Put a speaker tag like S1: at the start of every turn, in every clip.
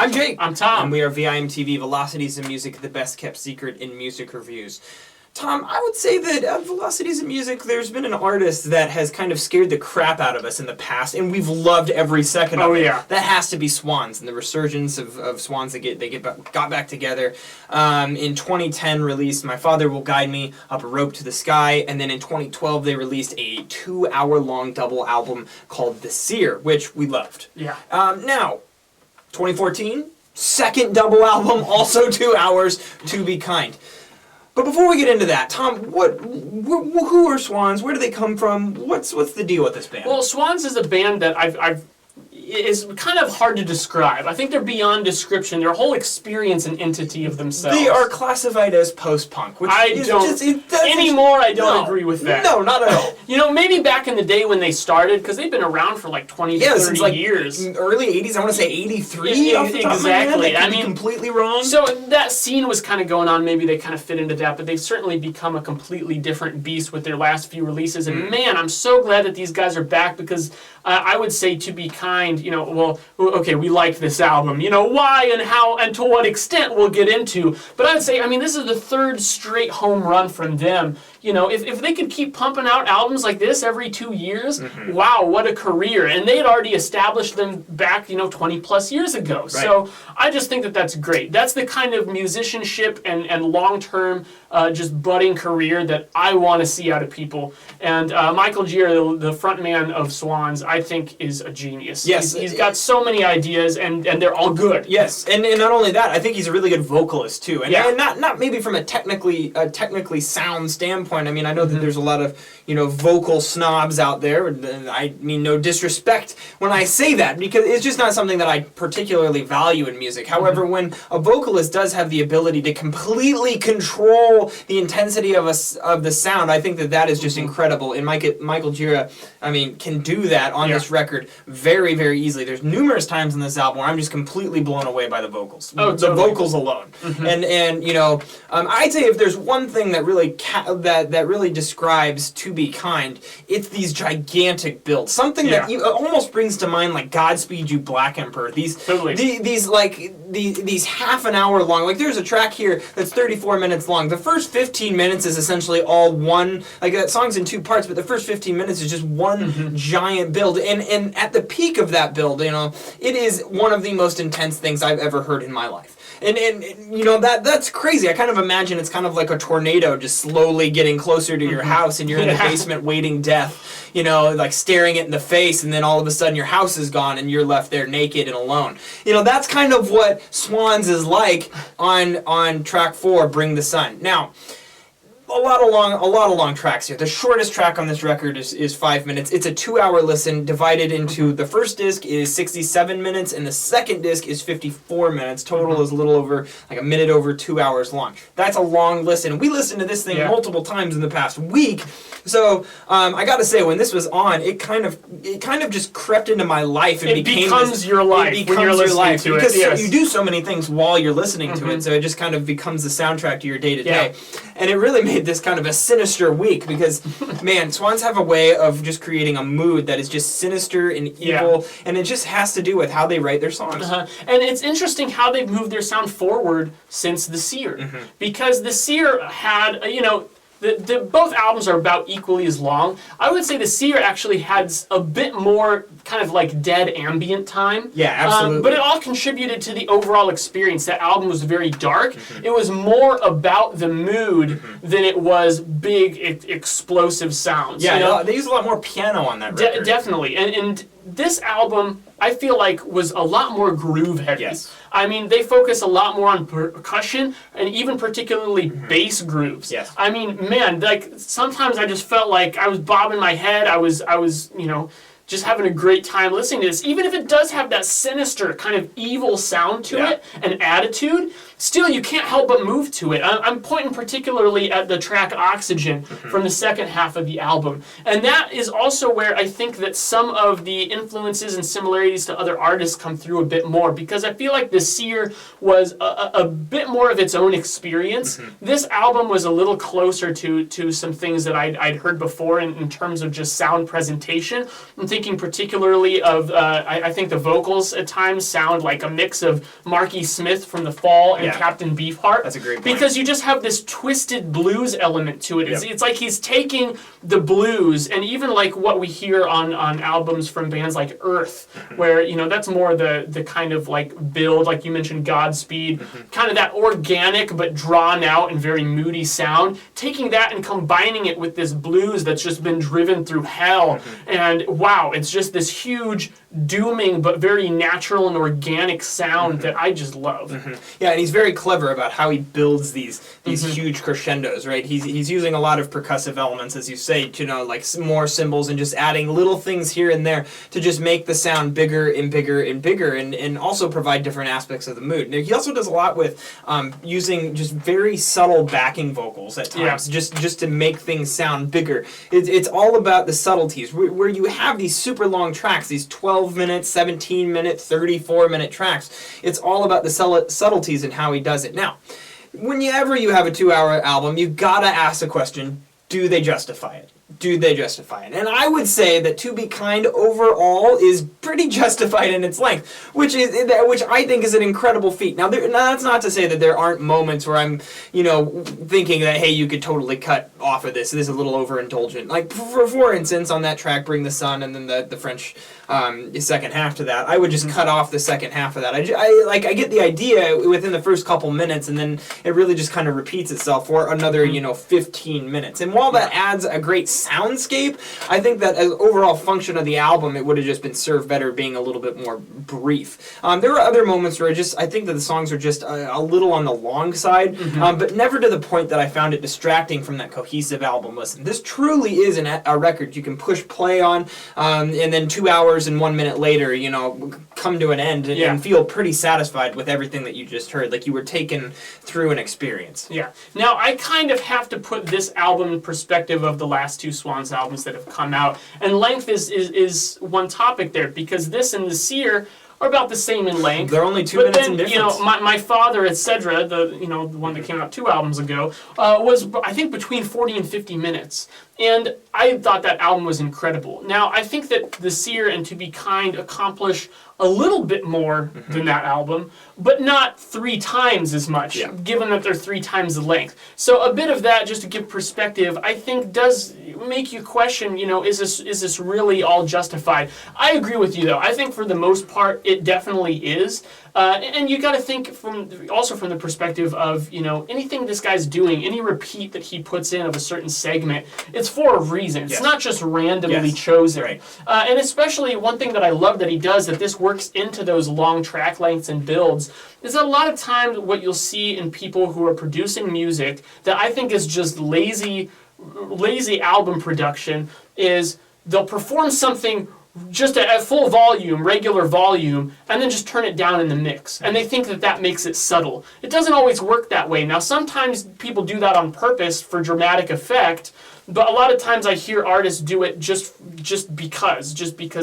S1: I'm Jake.
S2: I'm Tom.
S1: And we are VIMTV, Velocities in Music, the best kept secret in music reviews. Tom, I would say that Velocities in Music, there's been an artist that has kind of scared the crap out of us in the past, and we've loved every second of it.
S2: Yeah.
S1: That has to be Swans, and the resurgence of Swans that got back together. In 2010 released My Father Will Guide Me, Up a Rope to the Sky, and then in 2012 they released a 2-hour-long double album called The Seer, which we loved.
S2: Yeah.
S1: Now, 2014, second double album, also 2 hours, To Be Kind. But before we get into that, Tom, who are Swans? Where do they come from? What's the deal with this band?
S2: Well, Swans is a band that is kind of hard to describe. I think they're beyond description. They're a whole experience and entity of themselves.
S1: They are classified as post-punk, which
S2: I don't agree with that.
S1: No, not at all.
S2: You know, maybe back in the day when they started, because they've been around for like 20 to 30
S1: like
S2: years.
S1: Early 80s, I want to say 83
S2: Yeah,
S1: off the top of my head.
S2: exactly.
S1: I mean, completely wrong.
S2: So that scene was kind of going on. Maybe they kind of fit into that, but they've certainly become a completely different beast with their last few releases. And man, I'm so glad that these guys are back, because I would say To Be Kind, you know, well, okay, we like this album. You know, why and how and to what extent we'll get into. But I would say, I mean, this is the third straight home run from them. You know, if they could keep pumping out albums like this every 2 years, wow, what a career. And they had already established them back, 20 plus years ago. Right. So I just think that that's great. That's the kind of musicianship and long-term just budding career that I want to see out of people. And Michael Gira, the front man of Swans, I think is a genius.
S1: Yes.
S2: He's got so many ideas, and they're all good.
S1: Yes, and not only that, I think he's a really good vocalist too. And,
S2: yeah.
S1: and not maybe from a technically sound standpoint. I mean, I know that there's a lot of, vocal snobs out there. I mean, no disrespect when I say that, because it's just not something that I particularly value in music. However, when a vocalist does have the ability to completely control the intensity of the sound, I think that is just incredible. And Michael Gira, I mean, can do that on this record very, very easily. There's numerous times in this album where I'm just completely blown away by the vocals.
S2: Oh,
S1: the
S2: totally.
S1: vocals alone. And I'd say if there's one thing that really that really describes To Be Kind, it's these gigantic builds. Something that almost brings to mind like Godspeed You Black Emperor. These half an hour long. Like there's a track here that's 34 minutes long. The first 15 minutes is essentially all one. Like that song's in 2 parts, but the first 15 minutes is just one giant build. And at the peak of that build, it is one of the most intense things I've ever heard in my life. And that's crazy. I kind of imagine it's kind of like a tornado just slowly getting closer to your house, and you're in the basement waiting death, like staring it in the face, and then all of a sudden your house is gone and you're left there naked and alone. That's kind of what Swans is like on track 4, Bring the Sun. Now, a lot of long tracks here. The shortest track on this record is 5 minutes. It's a 2-hour listen divided into the first disc is 67 minutes and the second disc is 54 minutes. Total is a little over like a minute over 2 hours long. That's a long listen. We listened to this thing multiple times in the past week. So I got to say, when this was on, it kind of just crept into my life and
S2: becomes your life.
S1: It becomes
S2: when you're
S1: your
S2: listening
S1: life
S2: to
S1: because
S2: it.
S1: you do so many things while you're listening to it. So it just kind of becomes the soundtrack to your day to day. And it really made this kind of a sinister week because, man, Swans have a way of just creating a mood that is just sinister and evil, and it just has to do with how they write their songs.
S2: And it's interesting how they've moved their sound forward since The Seer, because The Seer had, both albums are about equally as long. I would say The Seer actually has a bit more kind of like dead ambient time.
S1: Yeah, absolutely.
S2: But it all contributed to the overall experience. That album was very dark. It was more about the mood than it was big, explosive sounds.
S1: Yeah, they use a lot more piano on that record.
S2: Definitely. And this album, I feel like, was a lot more groove heavy.
S1: Yes.
S2: I mean, they focus a lot more on percussion and even particularly bass grooves.
S1: Yes.
S2: I mean, man, like sometimes I just felt like I was bobbing my head. I was, just having a great time listening to this. Even if it does have that sinister kind of evil sound to it and attitude, still you can't help but move to it. I'm pointing particularly at the track Oxygen from the second half of the album. And that is also where I think that some of the influences and similarities to other artists come through a bit more, because I feel like the Seer was a bit more of its own experience. This album was a little closer to some things that I'd heard before in terms of just sound presentation. I'm thinking particularly of, I think the vocals at times sound like a mix of Marky Smith from The Fall and Captain Beefheart.
S1: That's a great point.
S2: Because you just have this twisted blues element to it. It's like he's taking the blues, and even like what we hear on albums from bands like Earth, where, you know, that's more the kind of like build, like you mentioned Godspeed, kind of that organic but drawn out and very moody sound, taking that and combining it with this blues that's just been driven through hell, and wow, it's just this huge dooming but very natural and organic sound that I just love.
S1: Yeah, and he's very clever about how he builds these huge crescendos, right? He's using a lot of percussive elements, as you say, you know, like some more cymbals and just adding little things here and there to just make the sound bigger and bigger and bigger, and also provide different aspects of the mood. Now, he also does a lot with using just very subtle backing vocals at times, just to make things sound bigger. It's all about the subtleties, where you have these super long tracks, these 12-minute, 17-minute, 34-minute tracks. It's all about the subtleties and how he does it. Now, whenever you have a 2-hour album, you gotta ask the question, do they justify it? Do they justify it? And I would say that To Be Kind overall is pretty justified in its length, which I think is an incredible feat. Now, that's not to say that there aren't moments where I'm, you know, thinking that, hey, you could totally cut off of this. This is a little overindulgent. Like, for instance, on that track, Bring the Sun, and then the French second half to that, I would just cut off the second half of that. I get the idea within the first couple minutes, and then it really just kind of repeats itself for another, 15 minutes. And while that adds a great soundscape, I think that as overall function of the album, it would have just been served better being a little bit more brief. There are other moments where I think that the songs are just a little on the long side, but never to the point that I found it distracting from that cohesive album listen. This truly is a record you can push play on, and then 2 hours and 1 minute later, come to an end and feel pretty satisfied with everything that you just heard, like you were taken through an experience.
S2: Yeah. Now, I kind of have to put this album in perspective of the last two Swans albums that have come out, and length is one topic there, because this and the Seer are about the same in length.
S1: They're only 2 minutes in difference.
S2: My Father, etc., the one that came out 2 albums ago, was, I think, between 40 and 50 minutes. And I thought that album was incredible. Now, I think that the Seer and To Be Kind accomplish a little bit more than that album, but not 3 times as much, given that they're 3 times the length. So a bit of that, just to give perspective, I think does make you question, is this really all justified? I agree with you, though. I think for the most part, it definitely is. And you got to think from the perspective of, anything this guy's doing, any repeat that he puts in of a certain segment, it's for a reason. It's not just randomly chosen. Right. And especially one thing that I love that he does, that this works into those long track lengths and builds, is that a lot of times what you'll see in people who are producing music that I think is just lazy album production is they'll perform something just at full volume, regular volume, and then just turn it down in the mix. And they think that makes it subtle. It doesn't always work that way. Now, sometimes people do that on purpose for dramatic effect, but a lot of times I hear artists do it just because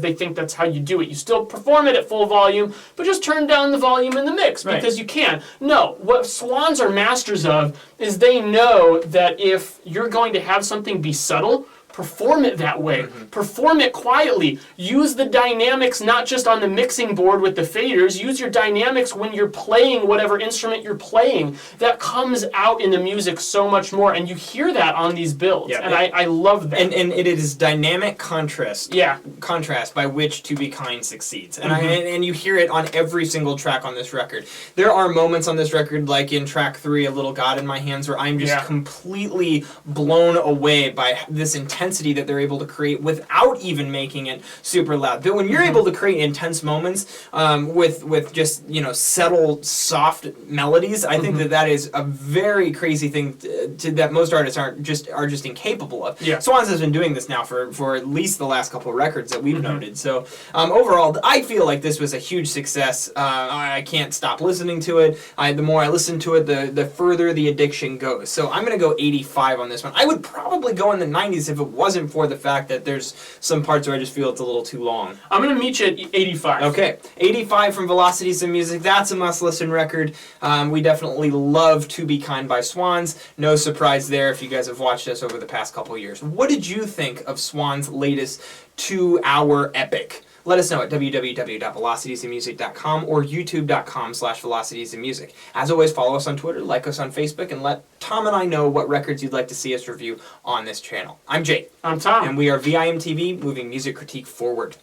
S2: they think that's how you do it. You still perform it at full volume, but just turn down the volume in the mix because you can. No, what Swans are masters of is they know that if you're going to have something be subtle, perform it that way. Perform it quietly. Use the dynamics not just on the mixing board with the faders. Use your dynamics when you're playing whatever instrument you're playing. That comes out in the music so much more, and you hear that on these builds. Yeah, and I love that.
S1: And it is dynamic contrast. Yeah. Contrast by which To Be Kind succeeds. And and you hear it on every single track on this record. There are moments on this record, like in track 3, A Little God in My Hands, where I'm just completely blown away by this intense intensity that they're able to create without even making it super loud. But when you're able to create intense moments with just, you know, settled, soft melodies, I think that is a very crazy thing that most artists are just incapable of.
S2: Yeah.
S1: Swans has been doing this now for at least the last couple of records that we've noted. So overall, I feel like this was a huge success. I can't stop listening to it. The more I listen to it, the further the addiction goes. So I'm going to go 85 on this one. I would probably go in the 90s if it wasn't for the fact that there's some parts where I just feel it's a little too long.
S2: I'm going to meet you at 85.
S1: Okay, 85 from Velocities of Music. That's a must-listen record. We definitely love To Be Kind by Swans. No surprise there if you guys have watched us over the past couple years. What did you think of Swans' latest 2-hour epic? Let us know at www.velocitiesandmusic.com or youtube.com/velocitiesandmusic. As always, follow us on Twitter, like us on Facebook, and let Tom and I know what records you'd like to see us review on this channel. I'm Jake.
S2: I'm Tom.
S1: And we are VIMTV, moving music critique forward.